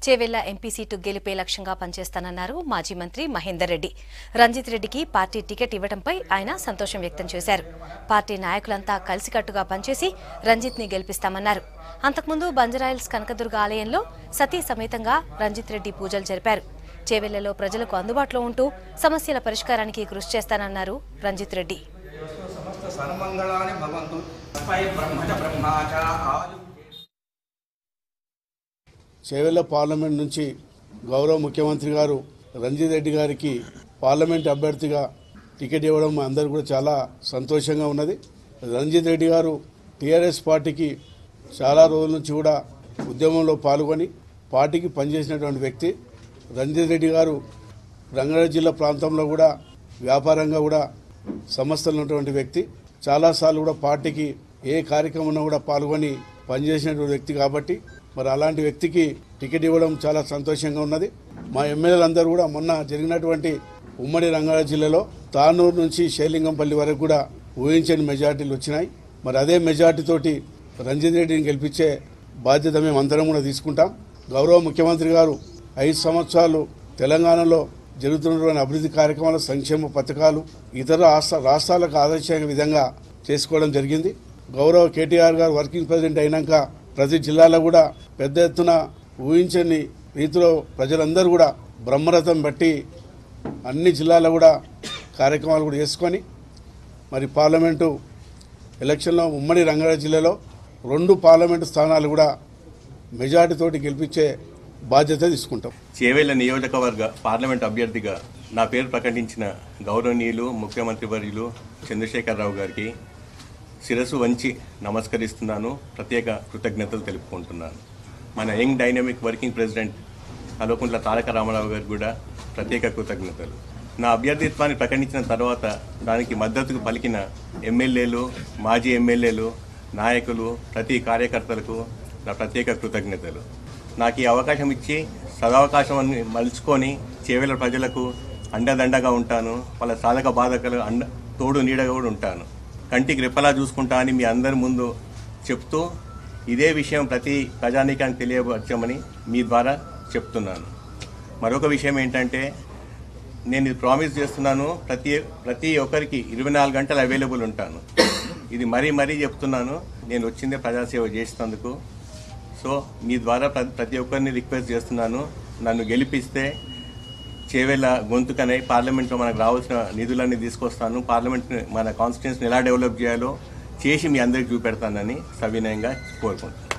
Chevella MP seat గెలిపే లక్ష్యంగా పనిచేస్తానన్నారు మాజీ మంత్రి మహేందర్ రెడ్డి. రంజిత్ రెడ్డికి పార్టీ టికెట్ ఇవ్వడంపై ఆయన సంతోషం వ్యక్తం చేశారు. పార్టీ నాయకులంతా కలిసికట్టుగా పనిచేసి రంజిత్ ని గెలిపిస్తామన్నారు. అంతకుముందు బంజారాహిల్స్ కనకదుర్గ ఆలయంలో సతీ సమేతంగా రంజిత్ రెడ్డి పూజలు జరిపారు. చేవెళ్లలో ప్రజలకు అందుబాటులో ఉంటూ సమస్యల పరిష్కారానికి కృషి చేస్తానన్నారు రంజిత్ రెడ్డి. చేవెళ్ల పార్లమెంట్ నుంచి గౌరవ ముఖ్యమంత్రి గారు రంజిత్ రెడ్డి గారికి పార్లమెంట్ అభ్యర్థిగా టికెట్ ఇవ్వడం అందరూ కూడా చాలా సంతోషంగా ఉన్నది. రంజిత్ రెడ్డి గారు టీఆర్ఎస్ పార్టీకి చాలా రోజుల నుంచి కూడా ఉద్యమంలో పాల్గొని పార్టీకి పనిచేసినటువంటి వ్యక్తి. రంజిత్ రెడ్డి గారు రంగారెడ్డి జిల్లా ప్రాంతంలో కూడా వ్యాపారంగా కూడా సంస్థలు ఉన్నటువంటి వ్యక్తి. చాలాసార్లు కూడా పార్టీకి ఏ కార్యక్రమంలో కూడా పాల్గొని పనిచేసినటువంటి వ్యక్తి కాబట్టి మరి అలాంటి వ్యక్తికి టికెట్ ఇవ్వడం చాలా సంతోషంగా ఉన్నది. మా ఎమ్మెల్యేలందరూ కూడా మొన్న జరిగినటువంటి ఉమ్మడి రంగారెడ్డి జిల్లాలో తానూరు నుంచి షేలింగంపల్లి వరకు కూడా ఊహించని మెజార్టీలు వచ్చినాయి. మరి అదే మెజార్టీతోటి రంజిత్ రెడ్డిని గెలిపించే బాధ్యత మేము అందరం కూడా తీసుకుంటాం. గౌరవ ముఖ్యమంత్రి గారు 5 సంవత్సరాలు తెలంగాణలో జరుగుతున్నటువంటి అభివృద్ధి కార్యక్రమాల సంక్షేమ పథకాలు ఇతర రాష్ట్రాలకు ఆదర్శంగా విధంగా చేసుకోవడం జరిగింది. గౌరవ కేటీఆర్ గారు వర్కింగ్ ప్రెసిడెంట్ అయినాక ప్రతి జిల్లాలో కూడా పెద్ద ఎత్తున ఊహించని రీతిలో ప్రజలందరూ కూడా బ్రహ్మరథం బట్టి అన్ని జిల్లాల్లో కూడా కార్యక్రమాలు కూడా చేసుకొని మరి పార్లమెంటు ఎలక్షన్లో ఉమ్మడి రంగారెడ్డి జిల్లాలో 2 పార్లమెంటు స్థానాలు కూడా మెజార్టీతోటి గెలిపించే బాధ్యత తీసుకుంటాం. చేవెళ్ల నియోజకవర్గ పార్లమెంట్ అభ్యర్థిగా నా పేరు ప్రకటించిన గౌరవనీయులు ముఖ్యమంత్రి వర్యులు చంద్రశేఖరరావు గారికి శిరస్సు వంచి నమస్కరిస్తున్నాను. ప్రత్యేక కృతజ్ఞతలు తెలుపుకుంటున్నాను. మన young dynamic working president Kalvakuntla Taraka Rama Rao గారికి కూడా ప్రత్యేక కృతజ్ఞతలు. నా అభ్యర్థిత్వాన్ని ప్రకటించిన తర్వాత దానికి మద్దతుకు పలికిన ఎమ్మెల్యేలు, మాజీ ఎమ్మెల్యేలు, నాయకులు, ప్రతి కార్యకర్తలకు నా ప్రత్యేక కృతజ్ఞతలు. నాకు ఈ అవకాశం ఇచ్చి సదవకాశం మలుచుకొని చేవెళ్ల ప్రజలకు అండదండగా ఉంటాను. వాళ్ళ సాధక బాధకులు తోడు నీడగా కూడా ఉంటాను. కంటికి రెప్పలా చూసుకుంటా అని మీ అందరి ముందు చెప్తూ ఇదే విషయం ప్రతి ప్రజానీకానికి తెలియవచ్చామని మీ ద్వారా చెప్తున్నాను. మరొక విషయం ఏంటంటే నేను ఇది ప్రామిస్ చేస్తున్నాను, ప్రతి ఒక్కరికి 24 గంటలు అవైలబుల్ ఉంటాను. ఇది మరీ చెప్తున్నాను. నేను వచ్చిందే ప్రజాసేవ చేసినందుకు. సో మీ ద్వారా ప్రతి ఒక్కరిని రిక్వెస్ట్ చేస్తున్నాను, నన్ను గెలిపిస్తే చేవెళ్ల గొంతుకనై పార్లమెంట్లో మనకు రావాల్సిన నిధులన్నీ తీసుకొస్తాను. పార్లమెంట్ మన కాన్స్టిట్యున్సీని ఎలా డెవలప్ చేయాలో చేసి మీ అందరికీ చూపెడతానని సవినయంగా కోరుకుంటున్నాను.